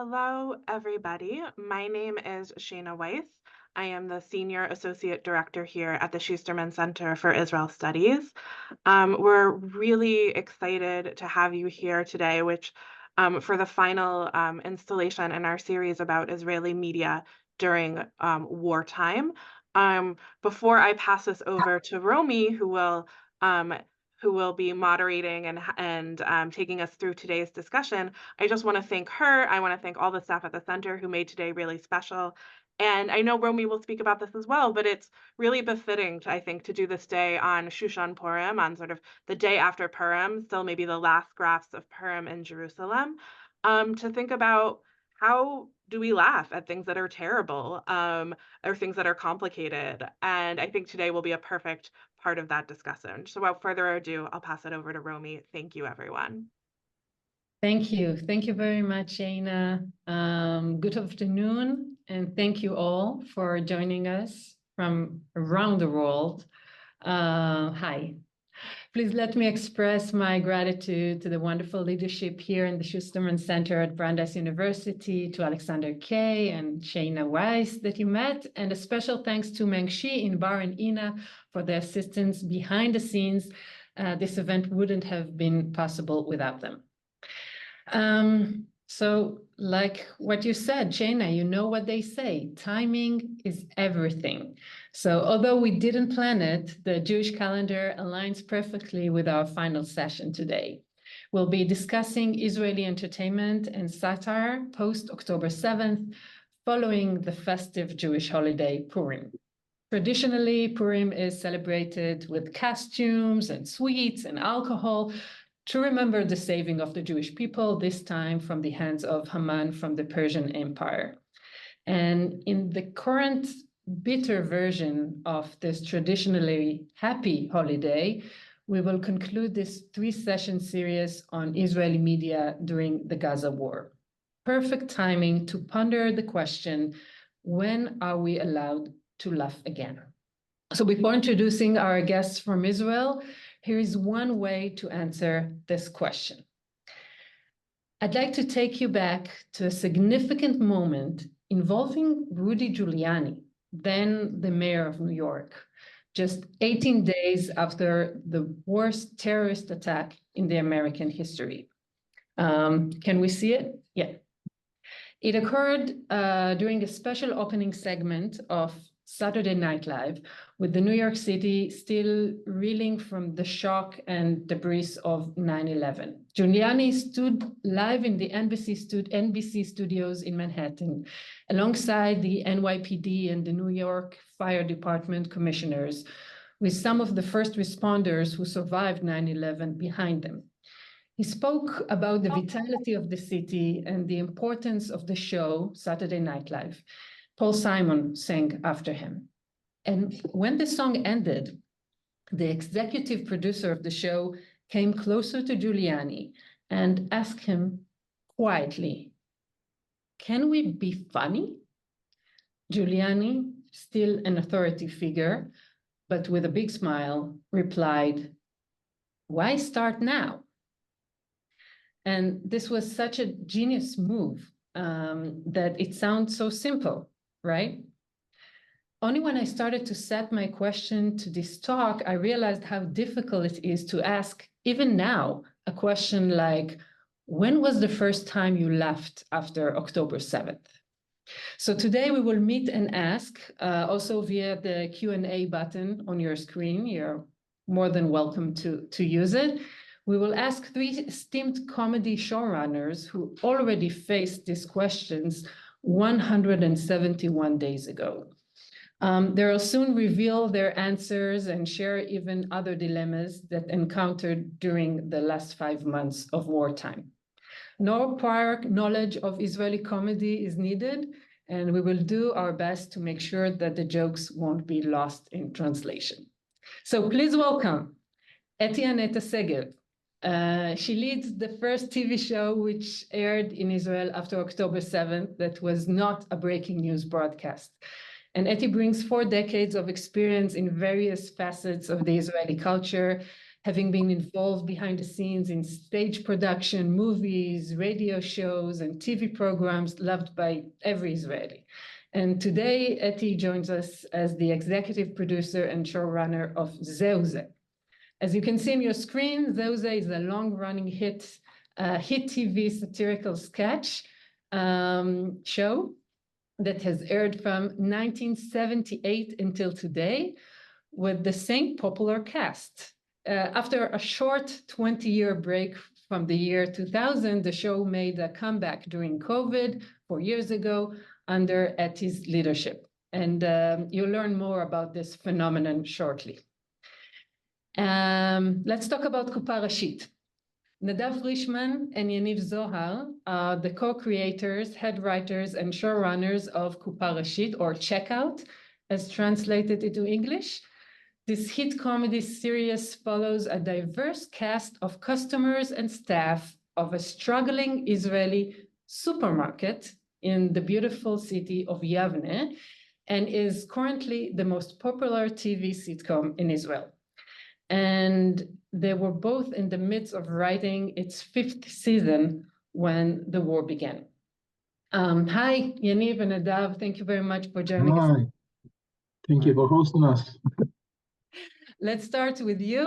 Hello, everybody. My name is Shayna Weiss. I am the Senior Associate Director here at the Schusterman Center for Israel Studies. We're really excited to have you here today, which for the final installation in our series about Israeli media during wartime. Before I pass this over to Romy, who will be moderating and taking us through today's discussion, I just want to thank her. I want to thank all the staff at the center who made today really special. And I know Romy will speak about this as well, but it's really befitting, I think, to do this day on Shushan Purim, on sort of the day after Purim, still maybe the last grafts of Purim in Jerusalem, to think about how do we laugh at things that are terrible or things that are complicated. And I think today will be a perfect part of that discussion. So without further ado, I'll pass it over to Romy. Thank you, everyone. Thank you. Thank you very much, Anna. Good afternoon, and thank you all for joining us from around the world. Hi. Please let me express my gratitude to the wonderful leadership here in the Schusterman Center at Brandeis University, to Alexander Kay and Shayna Weiss that you met, and a special thanks to Meng Shi, Inbar, and Ina for their assistance behind the scenes. This event wouldn't have been possible without them. So like what you said, Shayna, you know what they say, timing is everything. So although we didn't plan it, the Jewish calendar aligns perfectly with our final session today. We'll be discussing Israeli entertainment and satire post-October 7th, following the festive Jewish holiday Purim. Traditionally, Purim is celebrated with costumes and sweets and alcohol, to remember the saving of the Jewish people, this time from the hands of Haman from the Persian Empire. And in the current bitter version of this traditionally happy holiday, we will conclude this 3-session series on Israeli media during the Gaza war. Perfect timing to ponder the question, when are we allowed to laugh again? So before introducing our guests from Israel, here is one way to answer this question. I'd like to take you back to a significant moment involving Rudy Giuliani, then the mayor of New York, just 18 days after the worst terrorist attack in the American history. Can we see it? Yeah. It occurred during a special opening segment of Saturday Night Live, with the New York City still reeling from the shock and debris of 9/11. Giuliani stood live in the NBC studios in Manhattan, alongside the NYPD and the New York Fire Department commissioners, with some of the first responders who survived 9/11 behind them. He spoke about the vitality of the city and the importance of the show, Saturday Night Live. Paul Simon sang after him. And when the song ended, the executive producer of the show came closer to Giuliani and asked him quietly, "Can we be funny?" Giuliani, still an authority figure, but with a big smile, replied, "Why start now?" And this was such a genius move that it sounds so simple, right? Only when I started to set my question to this talk, I realized how difficult it is to ask, even now, a question like, when was the first time you laughed after October 7th? So today we will meet and ask, also via the Q&A button on your screen. You're more than welcome to use it. We will ask 3 esteemed comedy showrunners who already faced these questions 171 days ago. They'll soon reveal their answers and share even other dilemmas that encountered during the last 5 months of wartime. No prior knowledge of Israeli comedy is needed, and we will do our best to make sure that the jokes won't be lost in translation. So please welcome Aneta Segev. She leads the first TV show which aired in Israel after October 7th that was not a breaking news broadcast. And Eti brings 4 decades of experience in various facets of the Israeli culture. having been involved behind the scenes in stage production, movies, radio shows, and TV programs loved by every Israeli. And today, Eti joins us as the executive producer and showrunner of Zeu Ze. As you can see on your screen, Zeu Ze is a long-running hit TV satirical sketch show that has aired from 1978 until today with the same popular cast. After a short 20-year break from the year 2000, the show made a comeback during COVID 4 years ago under Eti's leadership. And you'll learn more about this phenomenon shortly. Let's talk about Kupa Rashit. Nadav Frishman and Yaniv Zohar are the co-creators, head writers, and showrunners of Kupa Rashit, or Checkout, as translated into English. This hit comedy series follows a diverse cast of customers and staff of a struggling Israeli supermarket in the beautiful city of Yavne, and is currently the most popular TV sitcom in Israel. And they were both in the midst of writing its 5th season when the war began. Hi, Yaniv and Nadav, thank you very much for joining us. Hi, thank you for hosting us. Let's start with you.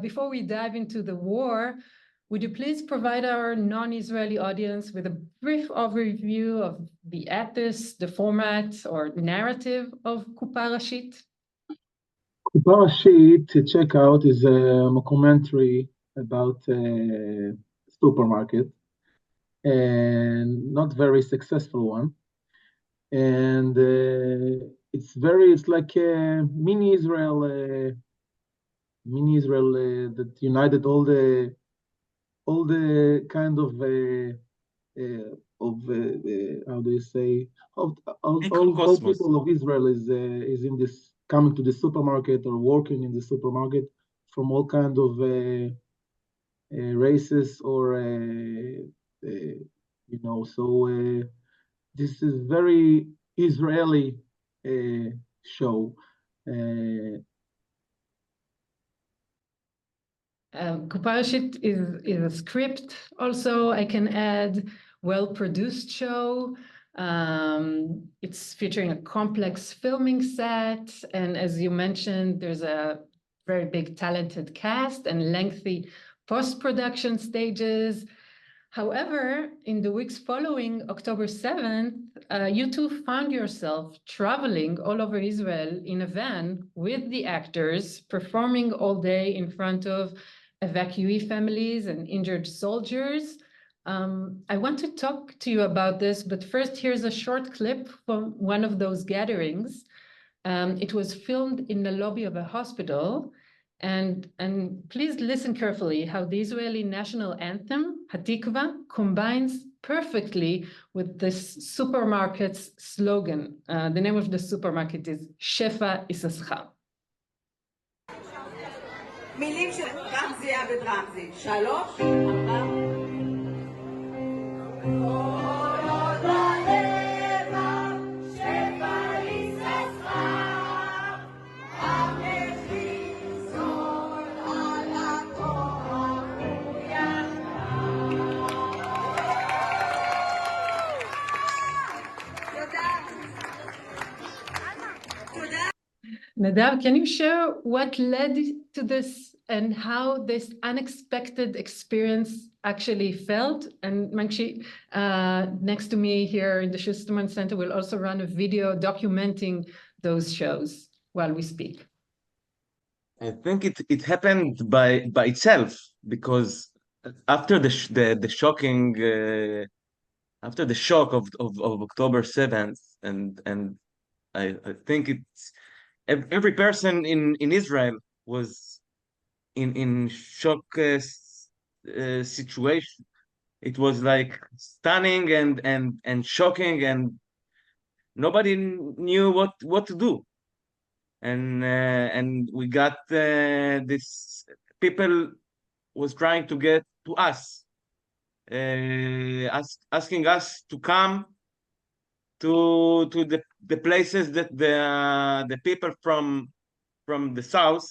Before we dive into the war, would you please provide our non-Israeli audience with a brief overview of the ethos, the format, or narrative of Kupa Rashit? Kupa Rashit to check out is a mockumentary about a supermarket, and not very successful one. And it's like a mini Israel that united all the kind of how do you say, all people of Israel is in this, coming to the supermarket or working in the supermarket from all kind of races or so this is very Israeli show. Kupa Rashit is a script. Also, I can add well-produced show. It's featuring a complex filming set, and as you mentioned, there's a very big talented cast and lengthy post-production stages. However, in the weeks following October 7th, you two found yourself traveling all over Israel in a van with the actors, performing all day in front of evacuee families and injured soldiers. I want to talk to you about this, but first, here's a short clip from one of those gatherings. It was filmed in the lobby of a hospital. And please listen carefully how the Israeli national anthem, Hatikva, combines perfectly with this supermarket's slogan. The name of the supermarket is Shefa Isascha. מילים של רמזי עבד רמזי. 3, 4. Nadav, can you share what led to this and how this unexpected experience actually felt? And Mangshi, next to me here in the Schusterman Center, will also run a video documenting those shows while we speak. I think it happened by itself, because after the shocking after the shock of October 7th, and I think it's every person in Israel was in shock situation. It was like stunning and shocking, and nobody knew what to do. And we got this people was trying to get to us, asking us to come to the places that the people from the south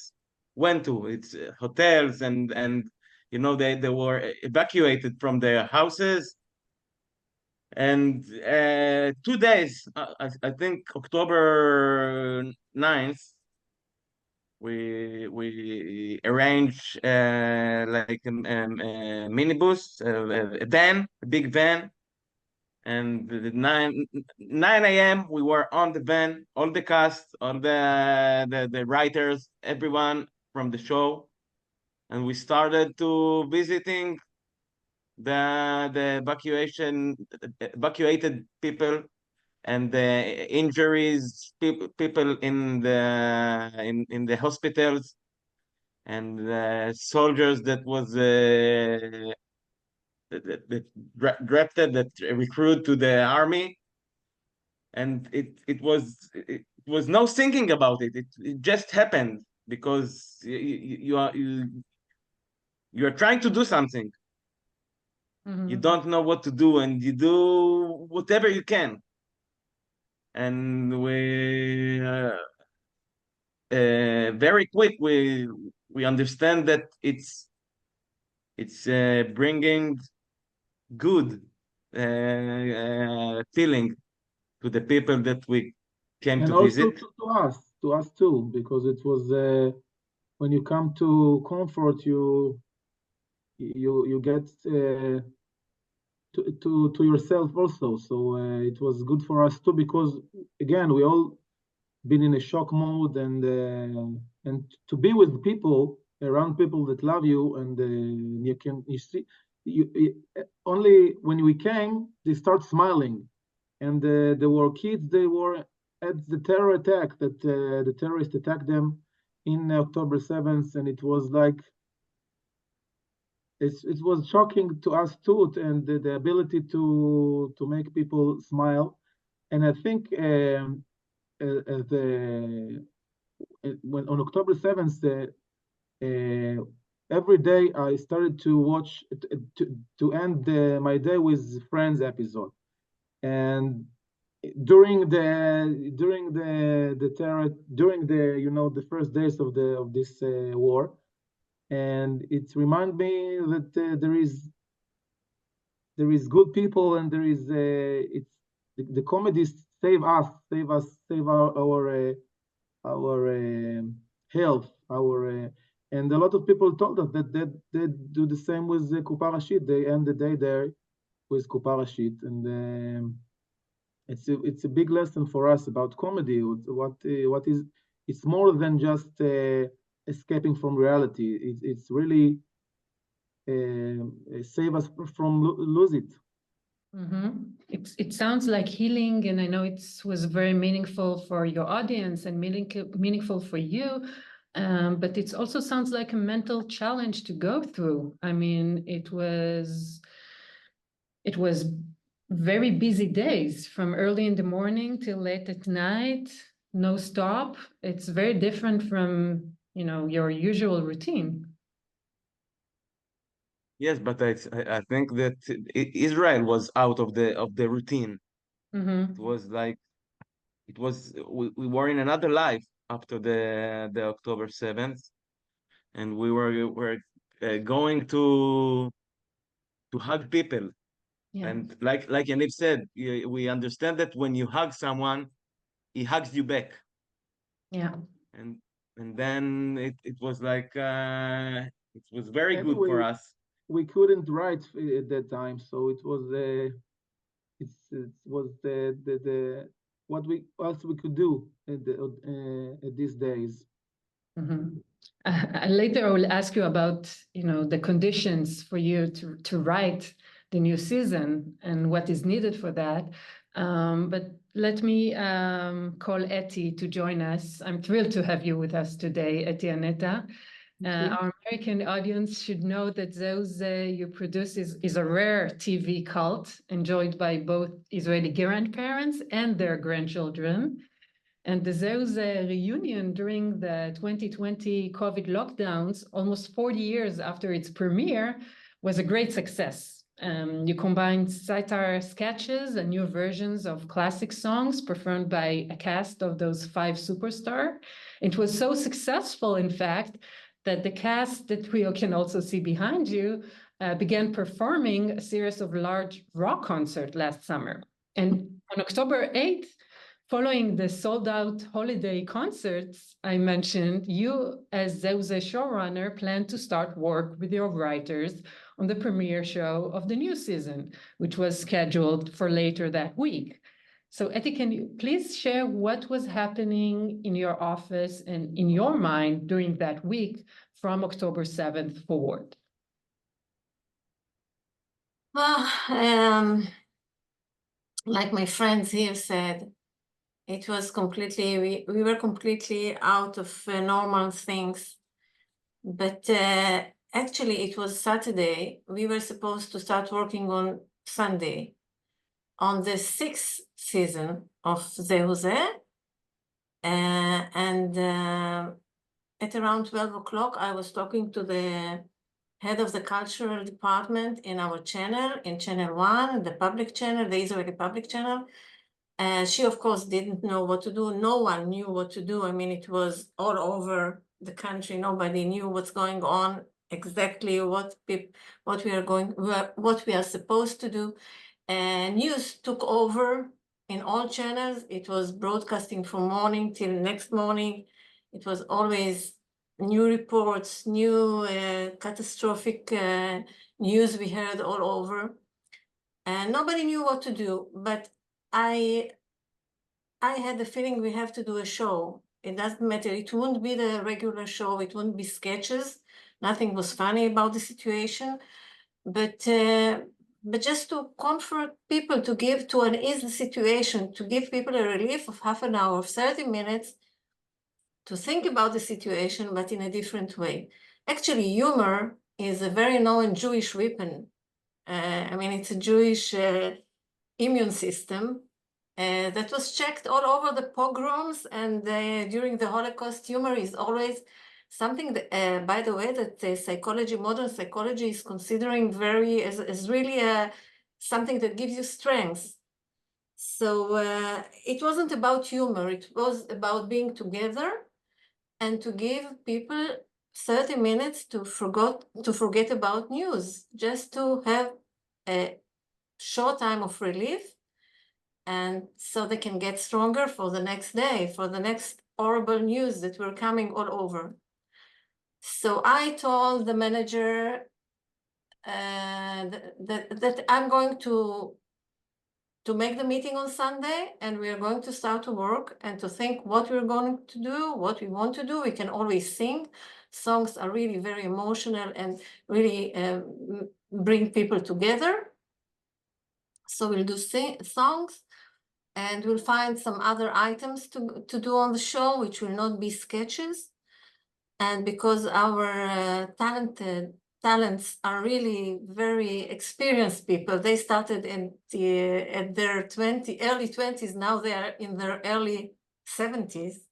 went to. It's hotels and you know they were evacuated from their houses. And 2 days, I think October 9th, we arranged like a minibus, a van, a big van, and the 9 a.m. we were on the van, all the cast, all the writers, everyone from the show, and we started to visiting the evacuated people and the injuries, people in the hospitals, and the soldiers that was that drafted, that recruit to the army, and it was no thinking about it. It just happened because you are trying to do something. You don't know what to do, and you do whatever you can. And we very quick we understand that it's bringing good feeling to the people that we came And to also visit. to us too, because it was when you come to comfort, you get to yourself also. So it was good for us too, because again we all been in a shock mode, and to be with people, around people that love you, and you see only when we came they start smiling, and there were kids, they were at the terror attack that the terrorists attacked them in October 7th, and it was like it was shocking to us too, and the ability to make people smile. And I think when on October 7th, every day I started to watch to end my day with Friends episode, and during the terror, during the first days of this war, and it reminds me that there is good people, and there is it's the comedies save our health, and a lot of people told us that they do the same with the Kupa Rashit. They end the day there with Kupa Rashit, and it's a big lesson for us about comedy. What is it's more than just escaping from reality. It's really save us from lose it. It sounds like healing, and I know it was very meaningful for your audience and meaningful for you. But it also sounds like a mental challenge to go through. I mean, it was very busy days from early in the morning till late at night, no stop. It's very different from, your usual routine. Yes, but I think that Israel was out of the routine. It was like we were in another life after the October 7th, and we were going to hug people. Yeah. And like Yaniv said, we understand that when you hug someone, he hugs you back. Yeah. And then it was like it was very good for us. We couldn't write at that time, so it was it was the what else we could do at these days. Later, I will ask you about the conditions for you to write the new season and what is needed for that. But let me call Eti to join us. I'm thrilled to have you with us today, Eti Aneta. Our American audience should know that those you produce is a rare TV cult enjoyed by both Israeli grandparents and their grandchildren. And the Zeus reunion during the 2020 COVID lockdowns, almost 40 years after its premiere, was a great success. You combined satire sketches and new versions of classic songs performed by a cast of those 5 superstars. It was so successful, in fact, that the cast that we can also see behind you began performing a series of large rock concerts last summer. And on October 8th, following the sold-out holiday concerts I mentioned, you, as Zeuze showrunner, plan to start work with your writers on the premiere show of the new season, which was scheduled for later that week. So, Eti, can you please share what was happening in your office and in your mind during that week from October 7th forward? Well, like my friends here said, it was completely, we were completely out of normal things. But actually, it was Saturday. We were supposed to start working on Sunday on the 6th season of Zeuze. And at around 12 o'clock, I was talking to the head of the cultural department in our channel, in channel 1, the public channel, the Israeli public channel. She, of course, didn't know what to do. No one knew what to do. I mean, it was all over the country. Nobody knew what's going on, exactly what we are supposed to do. And news took over in all channels. It was broadcasting from morning till next morning. It was always new reports, new catastrophic news we heard all over. And nobody knew what to do. But I had the feeling we have to do a show. It doesn't matter. It wouldn't be the regular show. It wouldn't be sketches. Nothing was funny about the situation. But just to comfort people, to give, to unease the situation, to give people a relief of half an hour, of 30 minutes, to think about the situation, but in a different way. Actually, humor is a very known Jewish weapon. I mean, it's a Jewish immune system that was checked all over the pogroms, and during the Holocaust, humor is always something that, by the way, that psychology, modern psychology is considering very, as really something that gives you strength. So it wasn't about humor, it was about being together and to give people 30 minutes to forget about news, just to have a short time of relief, and so they can get stronger for the next day, for the next horrible news that were coming all over. So I told the manager that I'm going to make the meeting on Sunday, and we are going to start to work and to think what we're going to do, what we want to do. We can always sing. Songs are really very emotional and really bring people together. So we'll do songs, and we'll find some other items to do on the show, which will not be sketches. And because our talents are really very experienced people, they started at their early 20s, now they are in their early 70s.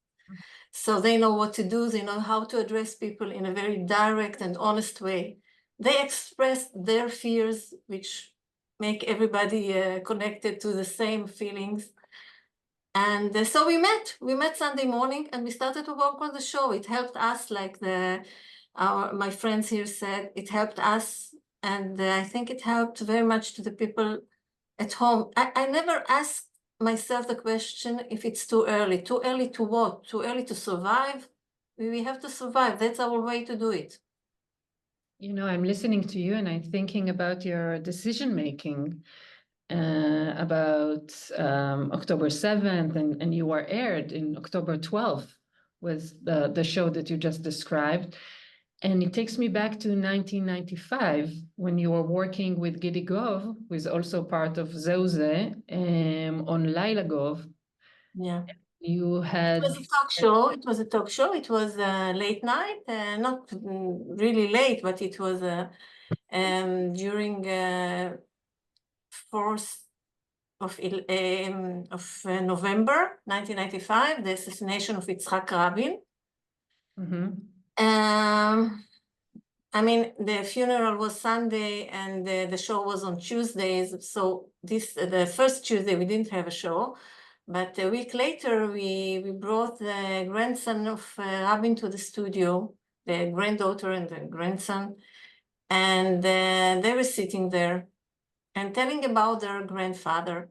So they know what to do, they know how to address people in a very direct and honest way. They express their fears, which make everybody connected to the same feelings. And so we met Sunday morning, and we started to work on the show. It helped us, like my friends here said, it helped us. And I think it helped very much to the people at home. I never asked myself the question if it's too early. Too early to what? Too early to survive? We have to survive. That's our way to do it. You know, I'm listening to you and I'm thinking about your decision making. About October 7th, and you were aired in October 12th was the show that you just described. And it takes me back to 1995 when you were working with Gidi Gov, who is also part of Zeuze, on Laila Gov. Yeah. You had... It was a talk show. It was a talk show. It was late night, not really late, but it was during 4th of November 1995, the assassination of Yitzhak Rabin. I mean, the funeral was Sunday and the show was on Tuesdays. So the first Tuesday we didn't have a show, but a week later we brought the grandson of Rabin to the studio the granddaughter and the grandson. And they were sitting there and telling about their grandfather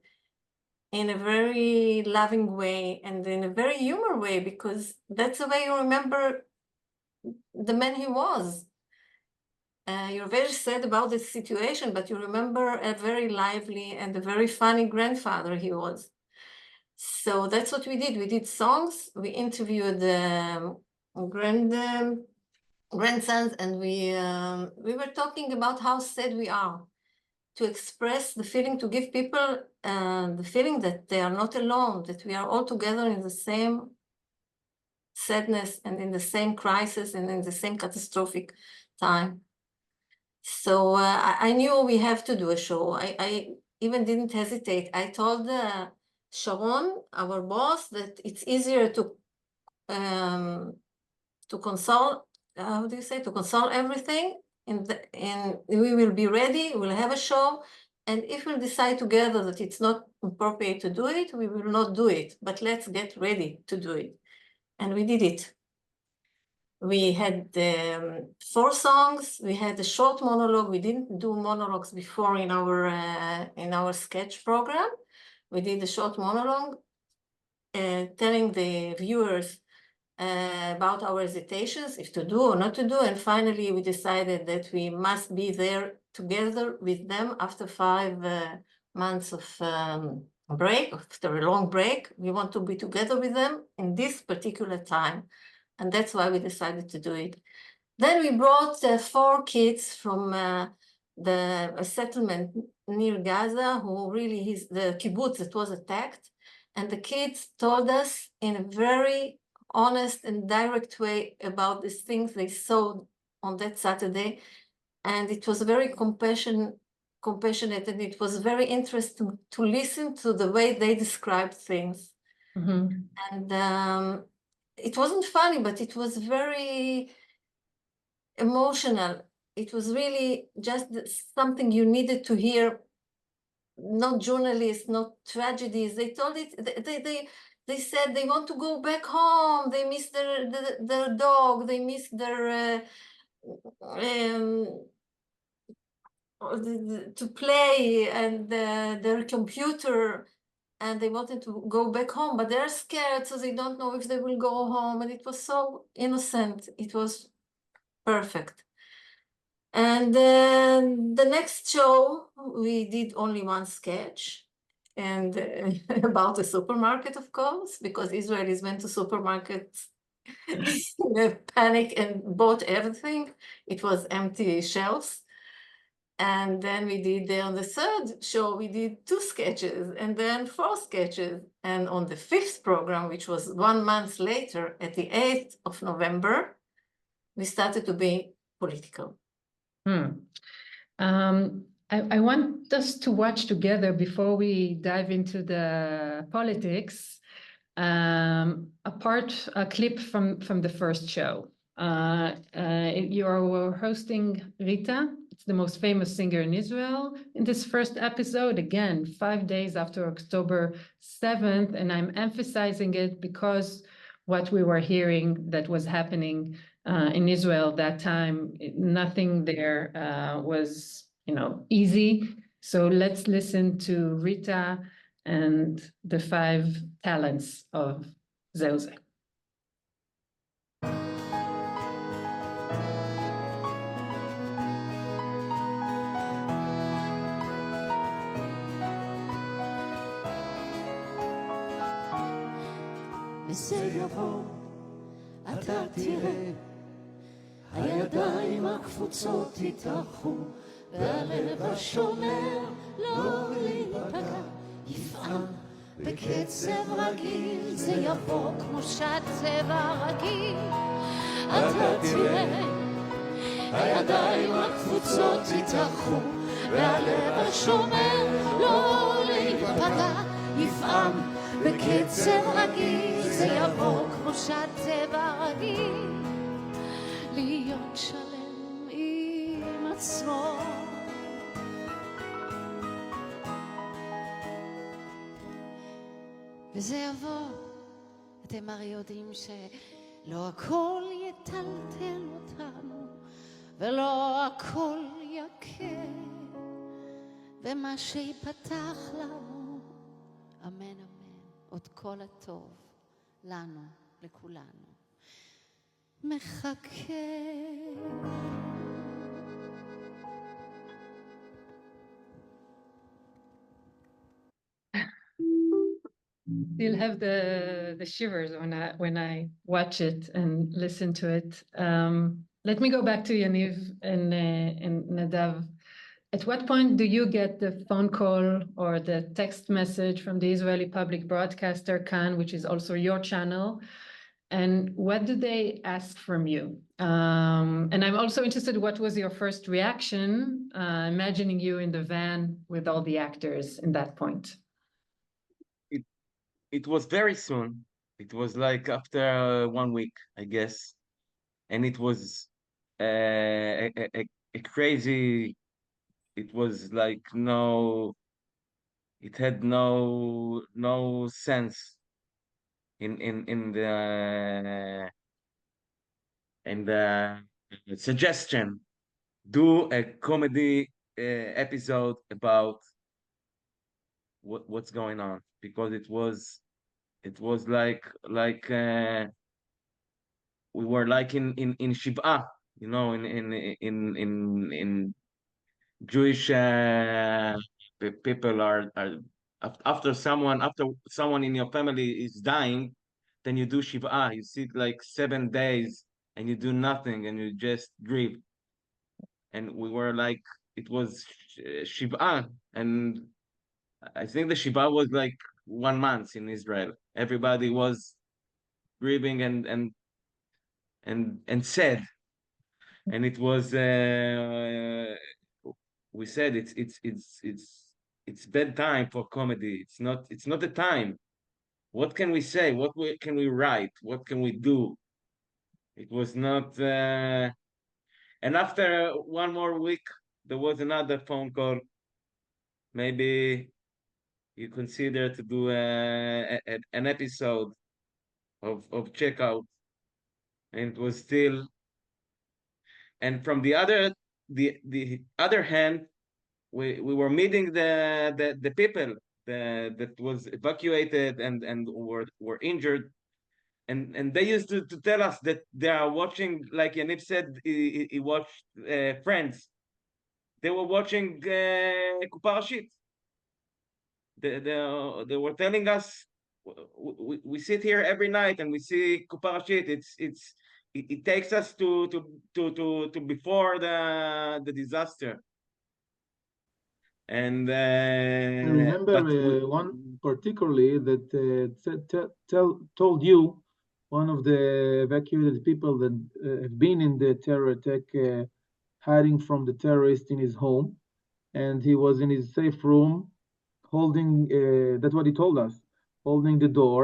in a very loving way and in a very humor way, because that's the way you remember the man he was. You're very sad about the situation, but you remember a very lively and a very funny grandfather he was. So that's what we did. We did songs, we interviewed grandsons, and we were talking about how sad we are, to express the feeling, to give people the feeling that they are not alone, that we are all together in the same sadness and in the same crisis and in the same catastrophic time. So I knew we have to do a show. I even didn't hesitate. I told Sharon, our boss, that it's easier to console, how do you say, to console everything, and we will be ready, we'll have a show, and if we'll decide together that it's not appropriate to do it, we will not do it, but let's get ready to do it. And we did it. We had 4 songs. We had a short monologue. We didn't do monologues before in our sketch program. We did a short monologue telling the viewers about our hesitations, if to do or not to do. And finally, we decided that we must be there together with them after 5 months of break, after a long break. We want to be together with them in this particular time. And that's why we decided to do it. Then we brought 4 kids from the settlement near Gaza, who really is the kibbutz that was attacked. And the kids told us in a very honest and direct way about these things they saw on that Saturday. And it was very compassionate, and it was very interesting to listen to the way they described things. Mhm. And it wasn't funny, but it was very emotional. It was really just something you needed to hear. Not journalists, not tragedies. They told it. They said they want to go back home. They miss their dog. They miss their to play and their computer. And they wanted to go back home, but they're scared, so they don't know if they will go home. And it was so innocent. It was perfect. And then the next show, we did only 1 sketch, and about a supermarket, of course, because Israelis went to supermarkets in a panic and bought everything. It was empty shelves. And then we did, on the 3rd show, we did 2 sketches and then 4 sketches. And on the 5th program, which was 1 month later, at the 8th of November, we started to be political. I want us to watch together, before we dive into the politics, a clip from the first show. You are hosting Rita. It's the most famous singer in Israel in this first episode, again, 5 days after October 7th. And I'm emphasizing it because what we were hearing that was happening in Israel that time, nothing there was, easy. So let's listen to Rita and the 5 talents of Zeuze. וזה יבוא, אתה תראה, הידיים הקפוצות יתאחו, והלב השומר לא להיפגע, יפעם בקצב רגיל, זה יבוא כמו שהצבע רגיל. אתה תראה, הידיים הקפוצות יתאחו, והלב השומר לא להיפגע, יפעם בקצב רגיל, זה יבוא כמו שהצבע רגיל, להיות שלם עם עצמו. וזה יבוא, אתם הרי יודעים שלא הכל יטלטל אותנו, ולא הכל יכה, ומה שיפתח לנו, אמן אמן, עוד כל הטוב לנו, לכולנו, מחכה. Still have the shivers when I watch it and listen to it. Let me go back to Yaniv and Nadav. At what point do you get the phone call or the text message from the Israeli public broadcaster Kan, which is also your channel? And what do they ask from you? And I'm also interested, what was your first reaction, imagining you in the van with all the actors in that point? It was very soon. It was like after 1 week, I guess, and it was a crazy. It was like it had no sense in the suggestion. Do a comedy episode about what's going on, because it was like we were like in Shiv'ah, you know, in Jewish people are after someone in your family is dying, then you do Shiv'ah. You sit like 7 days and you do nothing and you just grieve. And we were like, it was Shiv'ah, and I think the Shiv'ah was like 1 month in Israel. Everybody was grieving and sad, and it was we said it's bad time for comedy. It's not the time. What can we say? Can we write? What can we do? It was not. And after 1 more week, there was another phone call. Maybe you consider to do an episode of Checkout, and it was still. And from the other hand, we were meeting the people that was evacuated and were injured, and they used to tell us that they are watching, like Yaniv said, he watched Friends. They were watching Kuparashit. They were telling us, we sit here every night and we see Kuparashit. It takes us to before the disaster. And I remember one particularly that told you, one of the evacuated people that have been in the terror attack, hiding from the terrorist in his home, and he was in his safe room, holding. That's what he told us, holding the door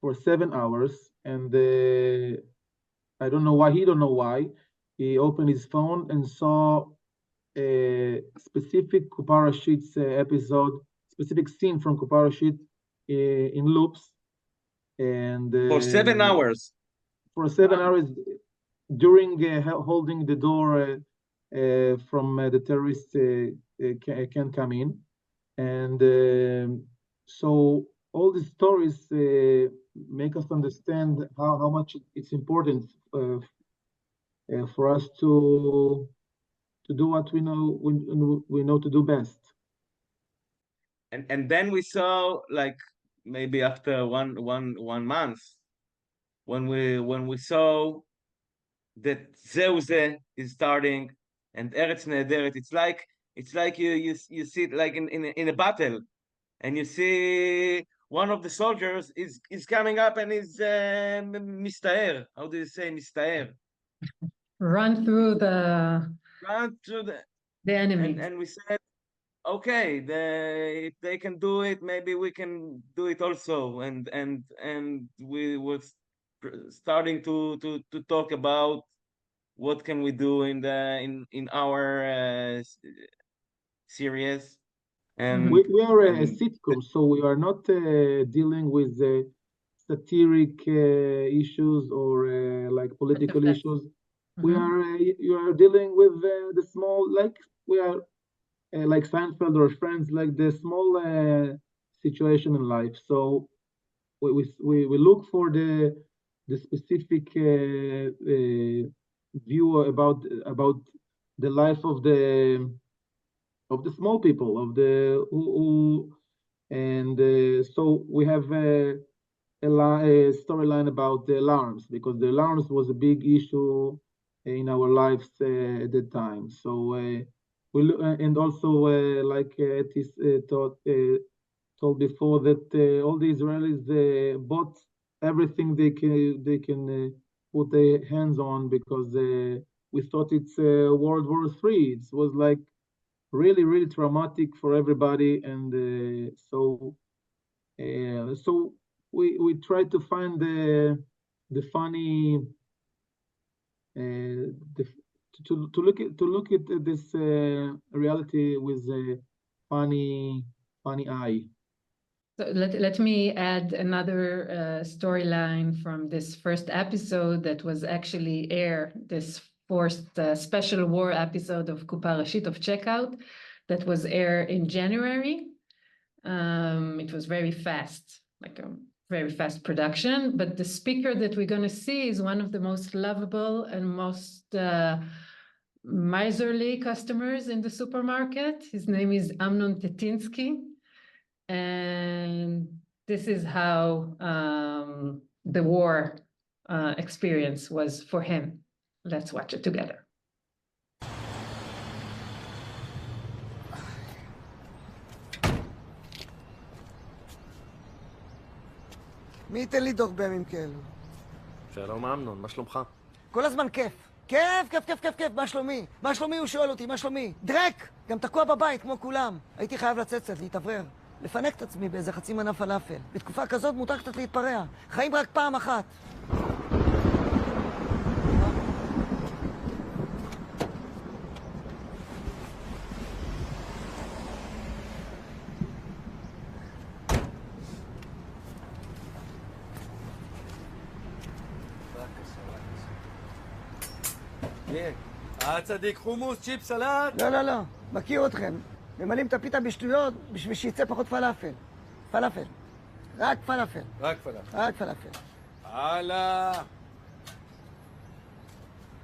for 7 hours, and I don't know why. He don't know why. He opened his phone and saw a specific Kuparashit's episode, specific scene from Kuparashit in loops, and for 7 hours. For 7 hours during holding the door from the terrorists can come in, and so all these stories make us understand how much it's important for us to do what we know to do best. And then we saw, like, maybe after one month, when we saw that Zeuze is starting and Eretz Nehederet, it's like you see it like in a battle, and you see one of the soldiers is coming up and is mistaer. How do you say mistaer? Run through the enemy. And we said, okay, if they can do it, maybe we can do it also. And we was starting to talk about what can we do in our series. And we are a sitcom, so we are not dealing with satiric issues or like political issues. We are you are dealing with the small, like we are like Seinfeld or Friends, like the small situation in life. So we look for the specific view about the life of the small people, of the who and so we have a storyline about the alarms, because the alarms was a big issue in our lives at that time. So and also like Etis told before, that all the Israelis bought everything they can put their hands on, because we thought it's World War III. It was like really, really traumatic for everybody, and so we try to find the funny the, to look at this reality with a funny eye. So let me add another storyline from this first episode that was actually this first special war episode of Kupa Rashit, of Checkout, that was aired in January. It was very fast, like a very fast production, but the speaker that we're going to see is one of the most lovable and most miserly customers in the supermarket. His name is Amnon Tetinsky. And this is how the war experience was for him. Let's watch it together. מי ייתן לי דוח בימים כאלו? שלום אמנון, מה שלומך? כל הזמן כיף. כיף, כיף, כיף, כיף, כיף, מה שלומי? מה שלומי? הוא שואל אותי, מה שלומי? דרק! גם תקוע בבית, כמו כולם. הייתי חייב לצאת קצת, להתאוורר. לפנק את עצמי באיזה חצי מנה פלאפל. בתקופה כזאת מותר קצת להתפרע. חיים רק פעם אחת. הצדיק, חומוס, צ'יפ, סלט? לא, לא, לא. מכיר אתכם. ממלאים את הפיתה בשטויות בשביל שיצא פחות פלאפל. פלאפל. רק פלאפל. רק פלאפל. רק פלאפל. הלאה.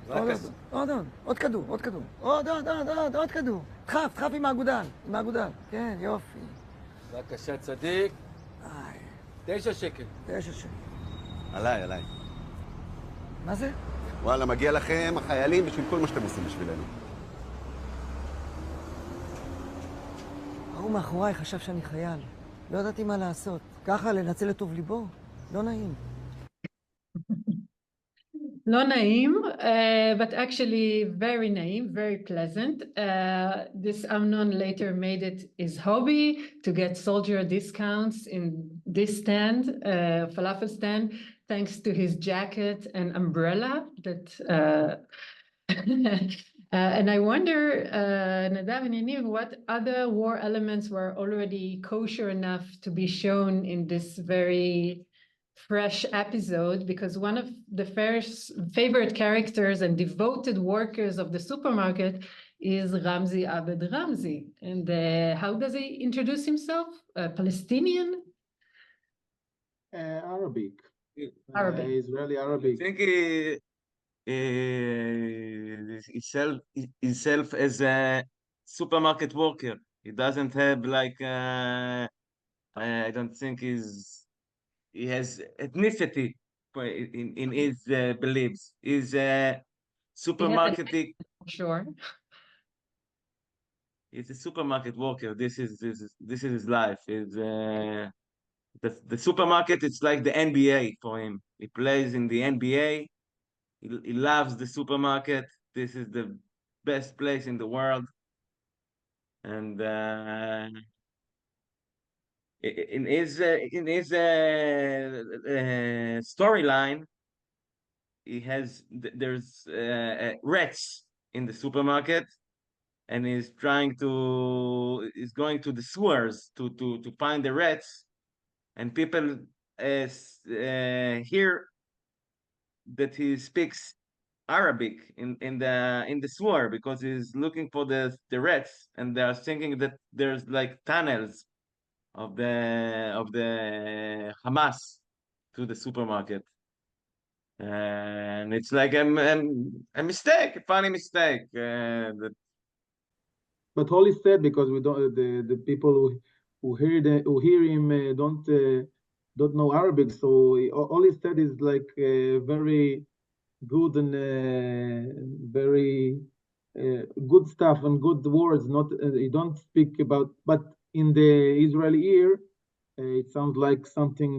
עוד כדור, עוד כדור. עוד כדור. דחף עם האגודל. עם האגודל. כן, יופי. בבקשה, צדיק. 9 שקל. 9 שקל. עליי. מה זה? וואלה, מגיע לכם, החיילים, בשביל כל מה שאתם עושים בשבילנו. ההוא מאחוריי חשב שאני חייל. לא ידעתי מה לעשות. ככה לנצל את טוב ליבו? לא נעים. לא נעים, but actually very naive, very pleasant. This Amnon later made it his hobby to get soldier discounts in this stand, falafel stand, thanks to his jacket and umbrella. That and I wonder, Nadav and Yaniv, what other war elements were already kosher enough to be shown in this very fresh episode, because one of the first favorite characters and devoted workers of the supermarket is Ramzi Abed Ramzi. And how does he introduce himself? Palestinian? Arabic. Israeli Arabic. I think himself as a supermarket worker. He doesn't have like I don't think he has ethnicity in his beliefs. He's a supermarket. Sure. He's a supermarket worker. This is his life. Is the supermarket? It's like the NBA for him. He plays in the NBA. He loves the supermarket. This is the best place in the world. And in his storyline, there's rats in the supermarket, and he's going to the sewers to find the rats, and people hear that he speaks Arabic in the sewer because he's looking for the rats, and they are thinking that there's like tunnels of the Hamas to the supermarket, and it's like a mistake, a funny mistake. But all is said because we don't the people who hear him don't know Arabic, so all he said is like very good and very good stuff and good words. Not you don't speak about, but in the Israeli ear, it sounds like something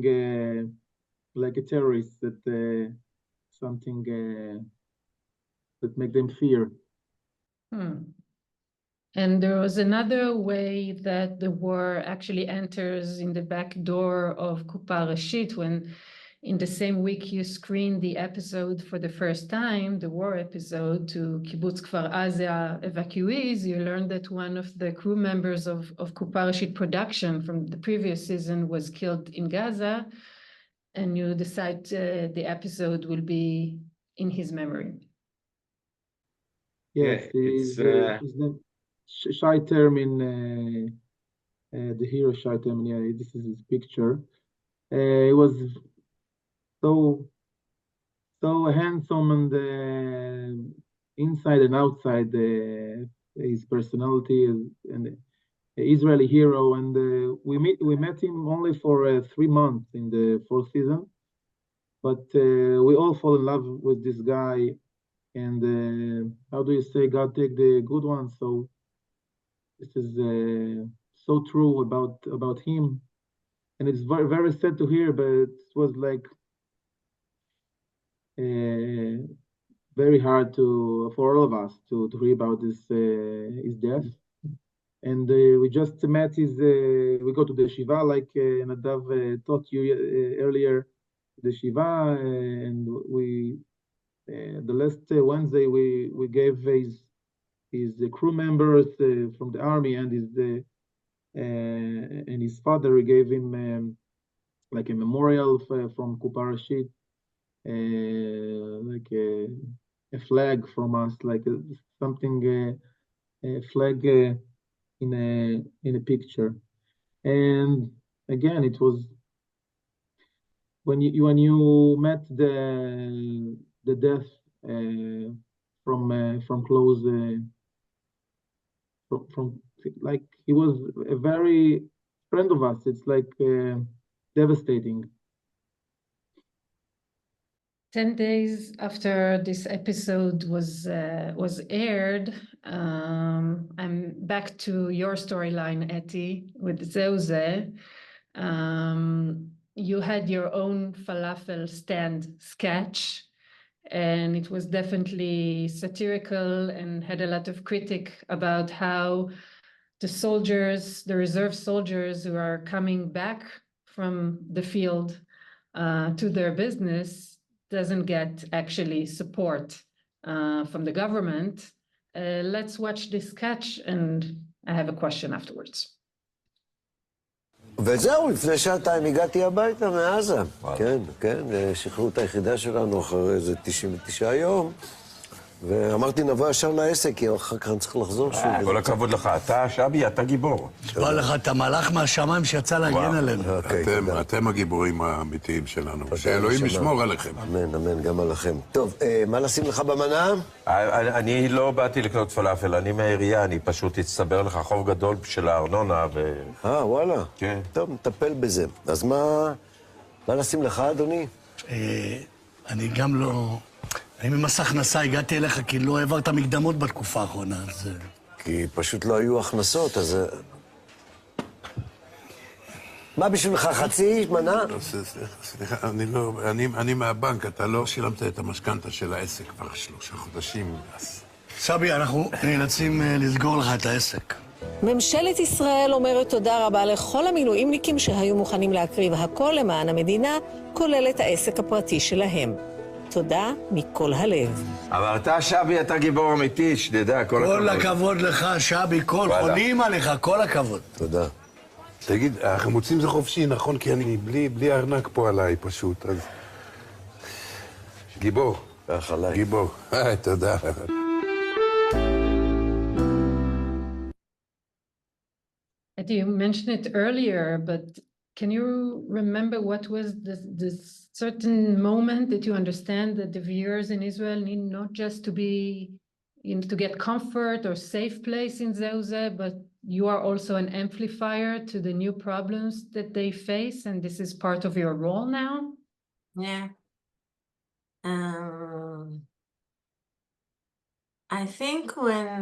like a terrorist, that something that make them fear. And there was another way that the war actually enters in the back door of Kupa Rashit, when in the same week you screened the episode for the first time, the war episode, to Kibbutz Kfar Aza evacuees. You learned that one of the crew members of Kupa Rashit production from the previous season was killed in Gaza, and you decide the episode will be in his memory. Yes, his name Shai Termin, the hero Shai Termin. Yeah, this is his picture. He was so handsome, and inside and outside his personality, and an Israeli hero. And we met him only for 3 months in the 4th season, but we all fall in love with this guy. And how do you say, God take the good ones? So this is so true about him, and it's very, very sad to hear, but it was like very hard for all of us to hear about his death. And we just met we go to the Shiva, like Nadav taught you earlier, the Shiva, and we the last Wednesday we gave his crew members from the army and his father, we gave him like a memorial from Kupa Rashit, like a flag from us, like something, a flag in a picture. And again, it was when you met the death from close, from like he was a very friend of us. It's like devastating. 10 days after this episode was aired, I'm back to your storyline, Eti, with Zeuze. You had your own falafel stand sketch, and it was definitely satirical and had a lot of critique about how the soldiers, the reserve soldiers who are coming back from the field to their business doesn't get actually support from the government. Let's watch this sketch, and I have a question afterwards. וזהו, לפני שעתיים הגעתי הביתה מעזה. כן, שחררו את היחידה שלנו אחרי איזה 99 יום, ואמרתי נבוא ישר לעסק, כי אחר כך אני צריך לחזור שוב. כל הכבוד לך, אתה שבי, אתה גיבור. נשבע לך, אתה מלאך מהשמיים שיצא להגן עלינו. אתם הגיבורים האמיתיים שלנו, שאלוהים ישמור עליכם. אמן, אמן, גם עליכם. טוב, מה לשים לך במנה? אני לא באתי לקנות פלאפל, אני מהעירייה, אני פשוט הצטבר לך חוב גדול של הארנונה ו... וואלה. כן. טוב, נטפל בזה. אז מה לשים לך, אדוני? אני גם לא... אני ממס הכנסה הגעתי אליך כי לא העברת מקדמות בתקופה האחרונה, אז... כי פשוט לא היו הכנסות, אז... מה בשבילך, חצי מנה? סליחה, אני מהבנק, אתה לא שילמת את המשכנתה של העסק כבר 3 חודשים. סבי, אנחנו נאלצים לסגור לך את העסק. ממשלת ישראל אומרת תודה רבה לכל המילואימניקים שהיו מוכנים להקריב הכל למען המדינה, כולל את העסק הפרטי שלהם. תודה מכל הלב. אבל אתה, שבי, אתה גיבור אמיתי, שתדע, כל הכבוד. כל הכבוד לך, שבי, כל חולים עליך, כל הכבוד. תודה. תגיד, החמוצים זה חופשי, נכון? כי אני בלי ארנק פה עליי פשוט, אז... גיבור. כך עליי. גיבור. תודה. You mentioned it earlier, but can you remember what was this certain moment that you understand that the viewers in Israel need not just to be, to get comfort or safe place in Zeuze, but you are also an amplifier to the new problems that they face, and this is part of your role now? Yeah. I think when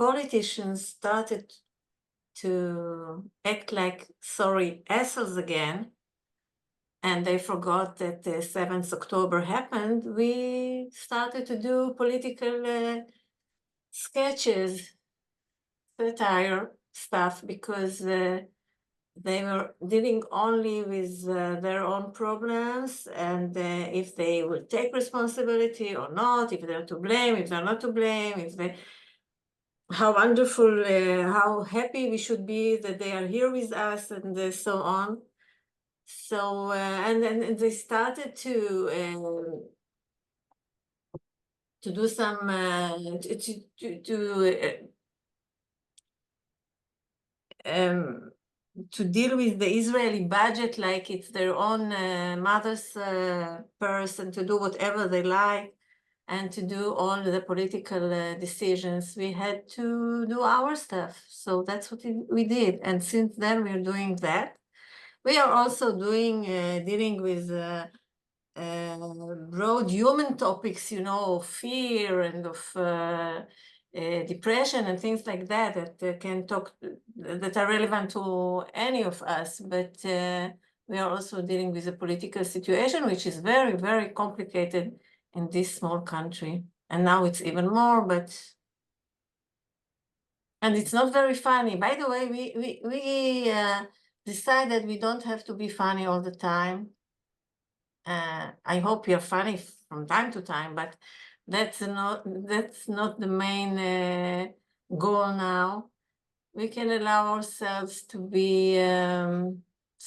politicians started to act like sorry assholes again, and they forgot that the 7th October happened, we started to do political sketches, satire stuff, because they were dealing only with their own problems, and if they will take responsibility or not, if they're to blame, if they're not to blame, if they... how wonderful, how happy we should be that they are here with us, and so on. So, and they started to do some, to deal with the Israeli budget like it's their own mother's purse, and to do whatever they like, and to do all the political decisions. We had to do our stuff. So that's what we did. And since then, we're doing that. We are also dealing with broad human topics, you know, of fear and of depression and things like that, that are relevant to any of us. But we are also dealing with a political situation, which is very, very complicated in this small country. And now it's even more, and it's not very funny. By the way, we decided we don't have to be funny all the time. I hope you're funny from time to time, but that's not the main goal now. We can allow ourselves to be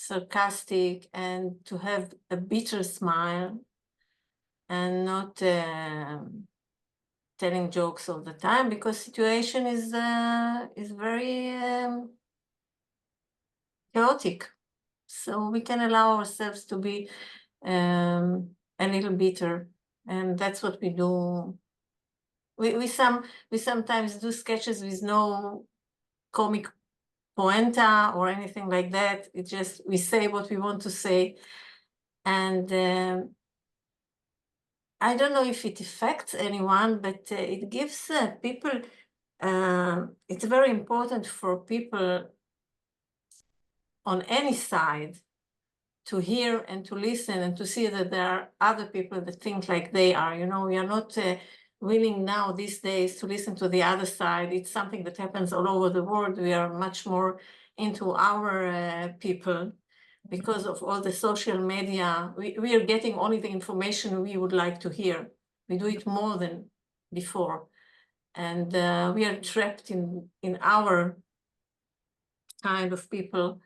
sarcastic and to have a bitter smile, and not telling jokes all the time, because situation is very chaotic. So we can allow ourselves to be a little bitter, and that's what we do. We sometimes do sketches with no comic poenta or anything like that. It just, we say what we want to say, and I don't know if it affects anyone, but it gives people, it's very important for people on any side to hear and to listen and to see that there are other people that think like they are. You know, we are not willing now these days to listen to the other side. It's something that happens all over the world. We are much more into our people because of all the social media. We are getting only the information we would like to hear. We do it more than before. And we are trapped in our kind of people.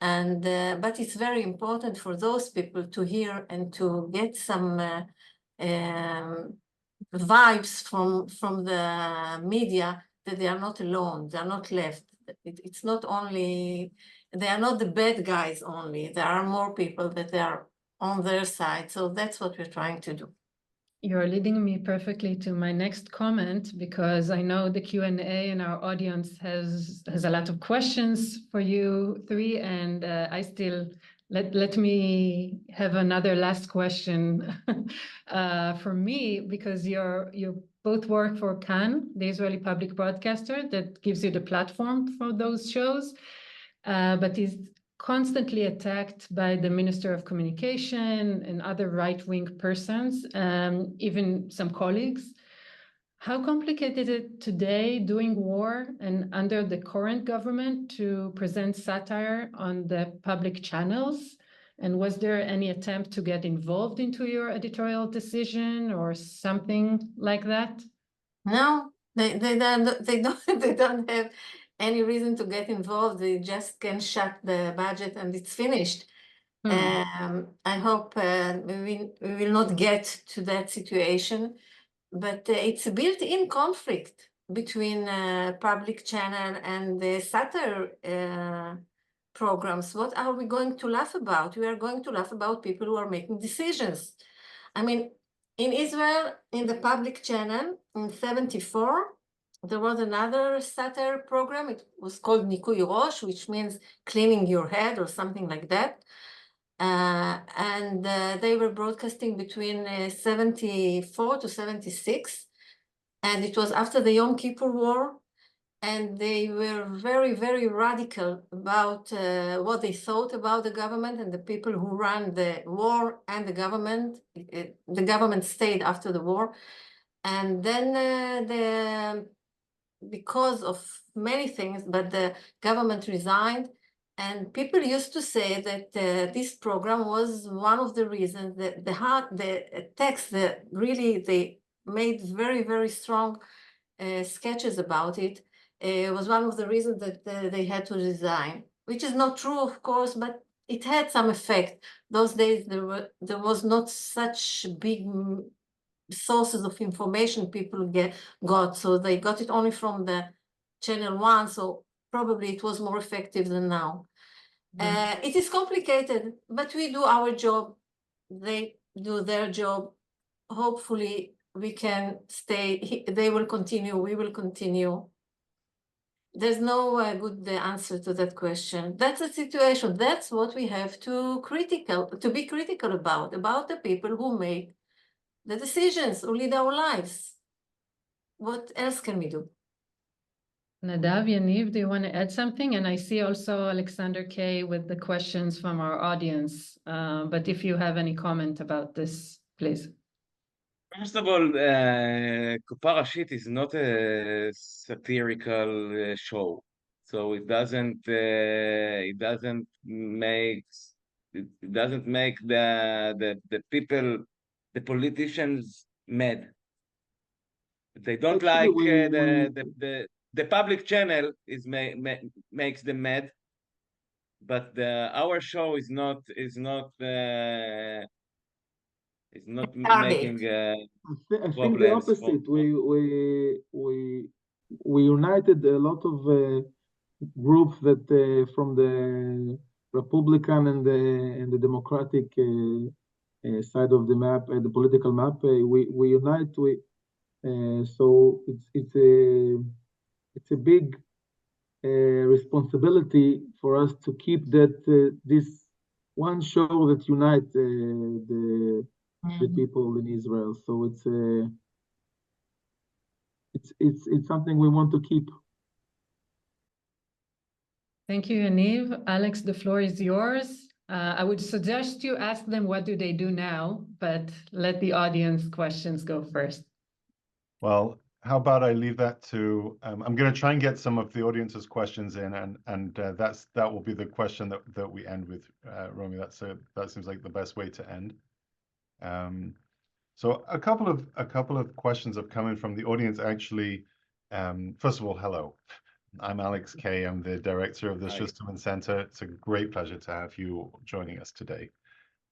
And but it's very important for those people to hear and to get some vibes from the media that they are not alone, they are not left. It's not only, they are not the bad guys only. There are more people that they are on their side. So that's what we're trying to do. You're leading me perfectly to my next comment, because I know the Q&A in our audience has a lot of questions for you three, and I still, let me have another last question for me, because you both work for Kan, the Israeli public broadcaster that gives you the platform for those shows, but is constantly attacked by the Minister of Communication and other right-wing persons, even some colleagues. How complicated is it today, doing war and under the current government, to present satire on the public channels? And was there any attempt to get involved into your editorial decision or something like that? No, they don't have any reason to get involved. They just can shut the budget and it's finished. I hope we will not get to that situation, but it's a built-in conflict between public channel and the satire programs. What are we going to laugh about? We are going to laugh about people who are making decisions. I mean, in Israel, in the public channel, in 1974, there was another satire program. It was called Nikui Rosh, which means cleaning your head or something like that. And they were broadcasting between 74 to 76. And it was after the Yom Kippur War. And they were very, very radical about what they thought about the government and the people who ran the war and the government. The government stayed after the war. And then because of many things, but the government resigned. And people used to say that this program was one of the reasons that the text, really, they made very, very strong sketches about it. Was one of the reasons that they had to resign, which is not true, of course, but it had some effect. Those days, there was not such big sources of information people got, so they got it only from the channel 1, so probably it was more effective than now. It is complicated, but we do our job. They do their job. Hopefully, we can stay. They will continue. We will continue. There's no good answer to that question. That's the situation. That's what we have to be critical about the people who make the decisions, who lead our lives. What else can we do? Nadav, Yaniv, do you want to add something? And I see also Alexander K. with the questions from our audience. But if you have any comment about this, please. First of all, Kupa Rashit is not a satirical show, so it doesn't make the people, the politicians, mad. They don't like the public channel makes them mad, but our show is not making I think the opposite. We united a lot of groups that from the Republican and the Democratic side of the map, the political map. We unite. So it's a big responsibility for us to keep that this one show that unites the people in Israel. So it's something we want to keep. Thank you, Yaniv. Alex, the floor is yours. I would suggest you ask them what do they do now, but let the audience questions go first. Well, how about I leave that to, I'm going to try and get some of the audience's questions in, and that will be the question that we end with, Romy. That seems like the best way to end. So a couple of questions have come in from the audience, actually. First of all, hello. I'm Alex Kay. I'm the director of the Schusterman Center. It's a great pleasure to have you joining us today.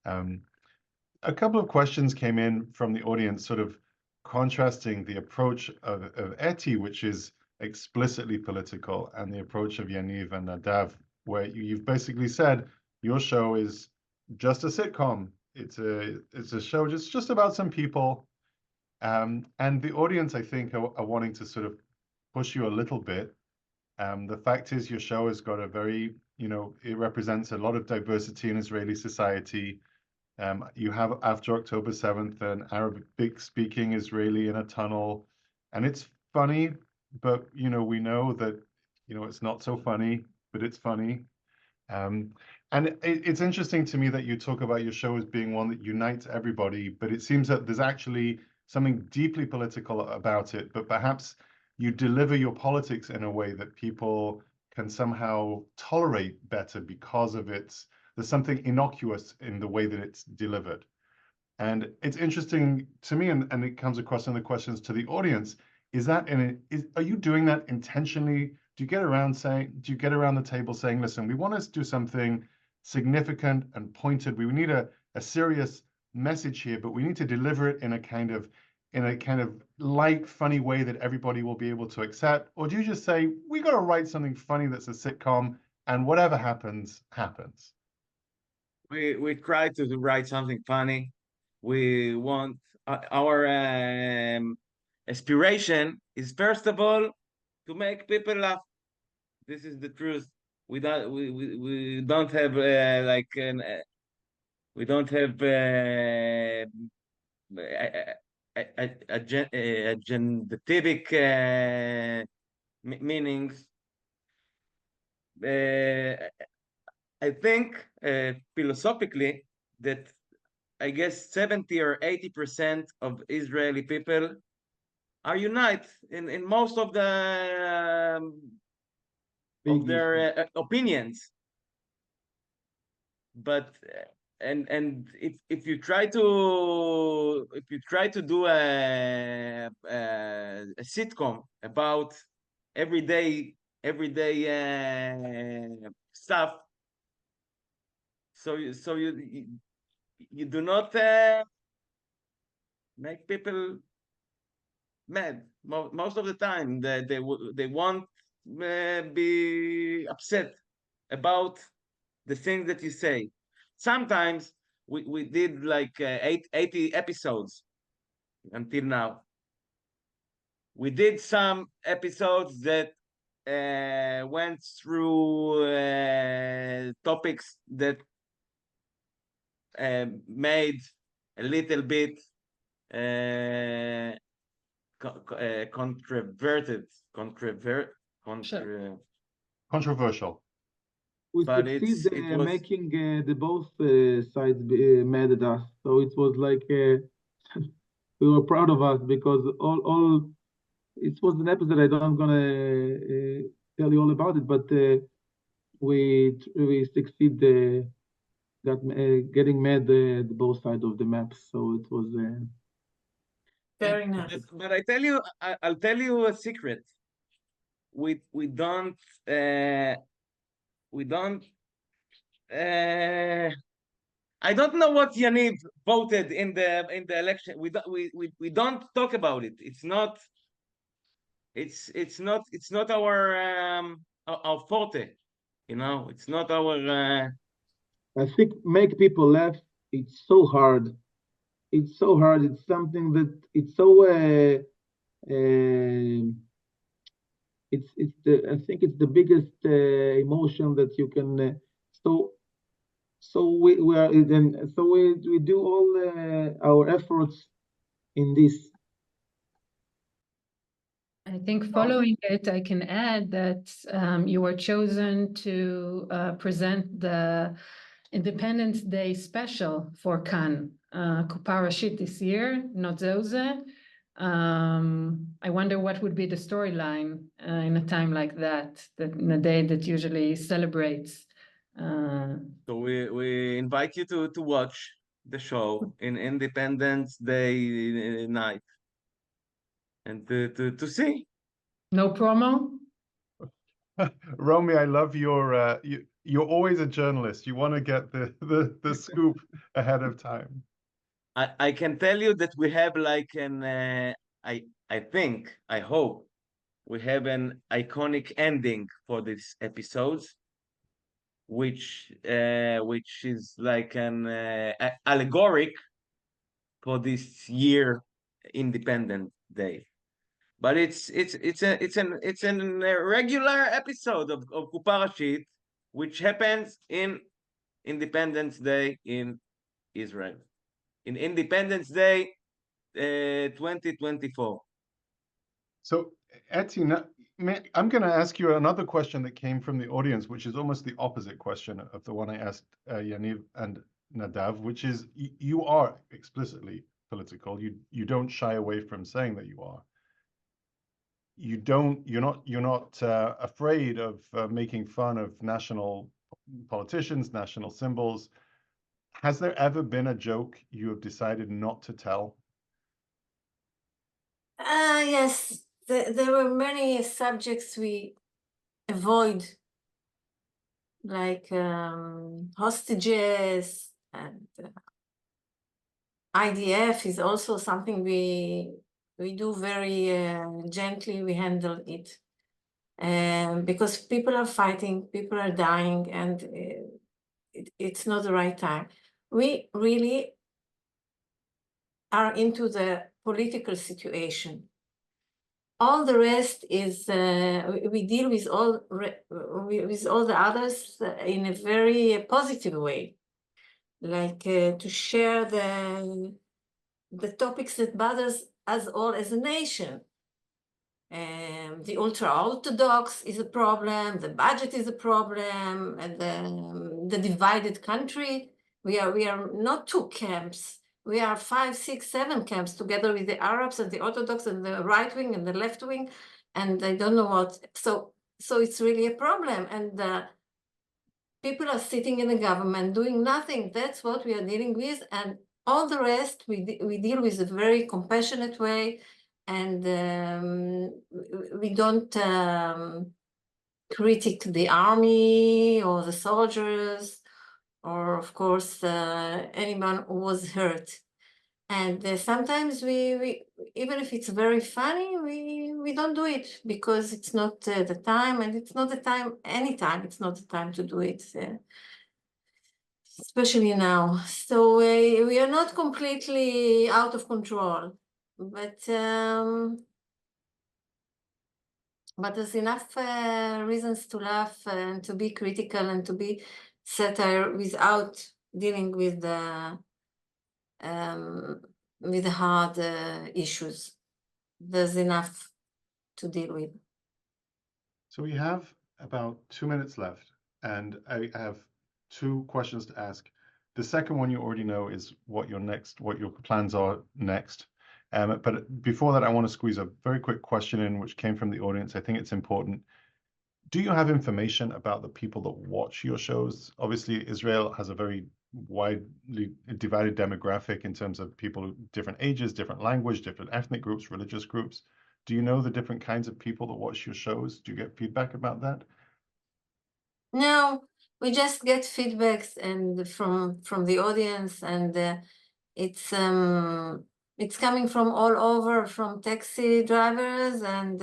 A couple of questions came in from the audience, sort of contrasting the approach of Eti, which is explicitly political, and the approach of Yaniv and Nadav, where you've basically said your show is just a sitcom. It's a show just about some people, and the audience, I think, are wanting to sort of push you a little bit. The fact is, your show has got a very, it represents a lot of diversity in Israeli society. You have, after October 7th, an Arabic-speaking Israeli in a tunnel, and it's funny, but, we know that, it's not so funny, but it's funny. And it's interesting to me that you talk about your show as being one that unites everybody, but it seems that there's actually something deeply political about it, but perhaps you deliver your politics in a way that people can somehow tolerate better because of there's something innocuous in the way that it's delivered. And it's interesting to me, and it comes across in the questions to the audience, are you doing that intentionally do you get around the table saying, listen, we want to do something significant and pointed. We need a serious message here, but we need to deliver it in a kind of light, funny way that everybody will be able to accept? Or do you just say, we got to write something funny that's a sitcom, and whatever happens, happens? We try to write something funny. We want our aspiration is, first of all, to make people laugh. This is the truth. We don't have we don't have agendative meanings. I think philosophically that I guess 70 or 80% of Israeli people are united in most of the of their opinions. But and if you try to do a sitcom about everyday stuff, so you do not make people mad. Most of the time they won't be upset about the things that you say. Sometimes we did like 80 episodes until now. We did some episodes that went through topics that made a little bit controversial. We but succeed it was making the both sides mad at us. So it was like we were proud of us because all it was an episode. I'm gonna tell you all about it, but we succeed getting mad the both sides of the maps. So it was very nice. But I'll tell you a secret. We don't I don't know what Yaniv voted in the election. We don't talk about it. It's not our forte, you know. It's not our I think make people laugh. It's so hard. It's so hard. It's something that it's so it's the I think it's the biggest emotion that you can so we are then so we do all our efforts in this. I think following it, I can add that you were chosen to present the Independence Day special for Cannes, Kupa Rashit this year, not Zoze. I wonder what would be the storyline in a time like that, in a day that usually celebrates. So we invite you to watch the show in Independence Day night and to see. No promo? Romy, I love your you're always a journalist. You want to get the scoop ahead of time. I can tell you that we have like an I hope we have an iconic ending for these episodes, which is like an allegoric for this year Independence Day. But it's a regular episode of Kupa Rashit, which happens in Independence Day in Israel, in Independence Day 2024. So, Eti, I'm going to ask you another question that came from the audience, which is almost the opposite question of the one I asked Yaniv and Nadav, which is you are explicitly political. You don't shy away from saying that you are. You're not afraid of making fun of national politicians, national symbols. Has there ever been a joke you have decided not to tell? Yes, there were many subjects we avoid like hostages, and IDF is also something we do very gently. We handle it because people are fighting, people are dying, and it's not the right time. We really are into the political situation. All the rest is we deal with all the others in a very positive way, like to share the topics that bothers us all as a nation. The ultra-Orthodox is a problem, the budget is a problem, and the divided country. We are not two camps. We are 5, 6, 7 camps together with the Arabs and the Orthodox and the right wing and the left wing, and I don't know what. So it's really a problem, and people are sitting in the government doing nothing. That's what we are dealing with, and all the rest we deal with a very compassionate way, and we don't critique the army or the soldiers, or of course anyone who was hurt. And sometimes we even if it's very funny, we don't do it because it's not the time, and it's not the time anytime. It's not the time to do it, especially now. So we are not completely out of control, but there's enough reasons to laugh and to be critical and to be satire without dealing with the hard issues. There's enough to deal with. So we have about 2 minutes left, and I have 2 questions to ask. The second one you already know is what your plans are next. But before that, I want to squeeze a very quick question in, which came from the audience. I think it's important. Do you have information about the people that watch your shows? Obviously, Israel has a very widely divided demographic in terms of people, different ages, different language, different ethnic groups, religious groups. Do you know the different kinds of people that watch your shows? Do you get feedback about that? No, we just get feedbacks and from the audience, and it's coming from all over, from taxi drivers and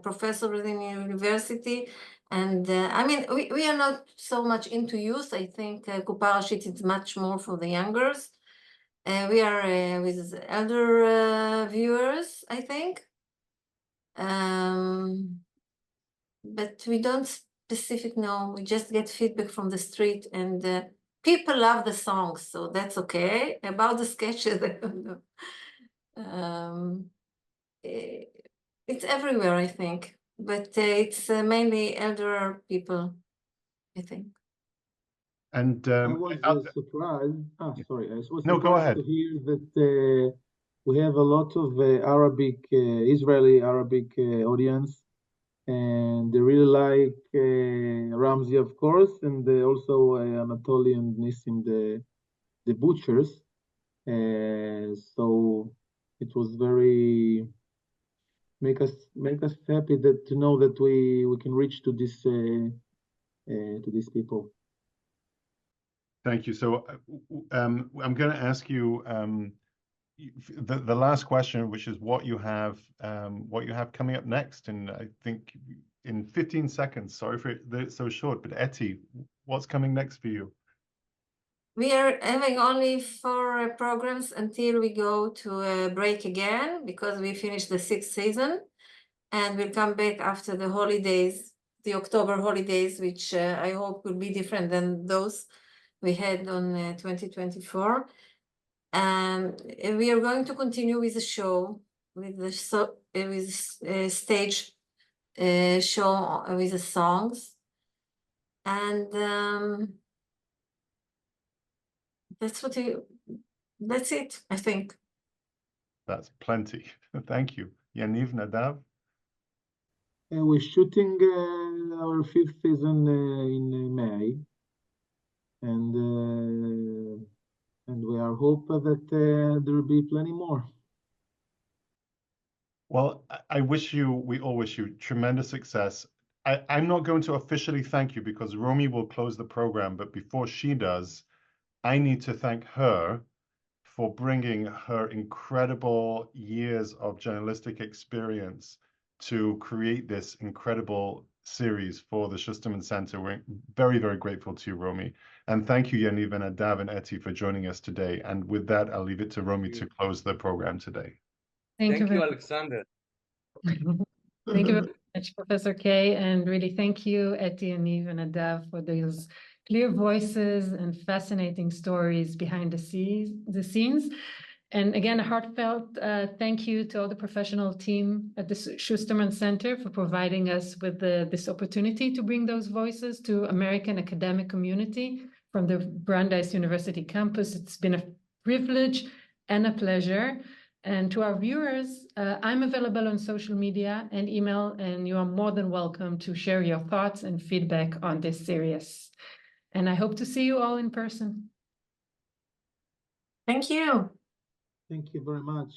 professors in university. And I mean, we are not so much into youth. I think Kuparashit is much more for the youngers. We are with elder viewers, I think. But we don't specific know. We just get feedback from the street, and people love the songs, so that's okay. About the sketches, I don't know. It's everywhere, I think, but it's mainly elder people, I think. And I was surprised. Sorry, I was No, go surprised ahead. to hear that we have a lot of Arabic, Israeli Arabic audience, and they really like Ramsey, of course, and also Anatoly and Nissim, the butchers. So it was very make us happy that to know that we can reach to these people. Thank you. So I'm going to ask you the last question, which is what you have coming up next. And I think in 15 seconds, sorry for it's so short, but Eti, what's coming next for you? We are having only 4 programs until we go to a break again, because we finished the 6th season, and we'll come back after the holidays, the October holidays, which I hope will be different than those we had on 2024. And we are going to continue with the show, with the stage show with the songs, and that's it, I think. That's plenty. Thank you. Yaniv, Nadav? We're shooting our 5th season in May, and we are hoping that there will be plenty more. Well, we all wish you tremendous success. I'm not going to officially thank you because Romy will close the program, but before she does, I need to thank her for bringing her incredible years of journalistic experience to create this incredible series for the Schusterman Center. We're very, very grateful to you, Romy. And thank you, Yaniv and Nadav and Eti, for joining us today. And with that, I'll leave it to Romy to close the program today. Thank you, Alexander. Thank you very much, Professor Kay, and really thank you, Eti, Yaniv, and Nadav, for those clear voices and fascinating stories behind the scenes. And again, a heartfelt thank you to all the professional team at the Schusterman Center for providing us with this opportunity to bring those voices to American academic community from the Brandeis University campus. It's been a privilege and a pleasure. And to our viewers, I'm available on social media and email, and you are more than welcome to share your thoughts and feedback on this series. And I hope to see you all in person. Thank you. Thank you very much.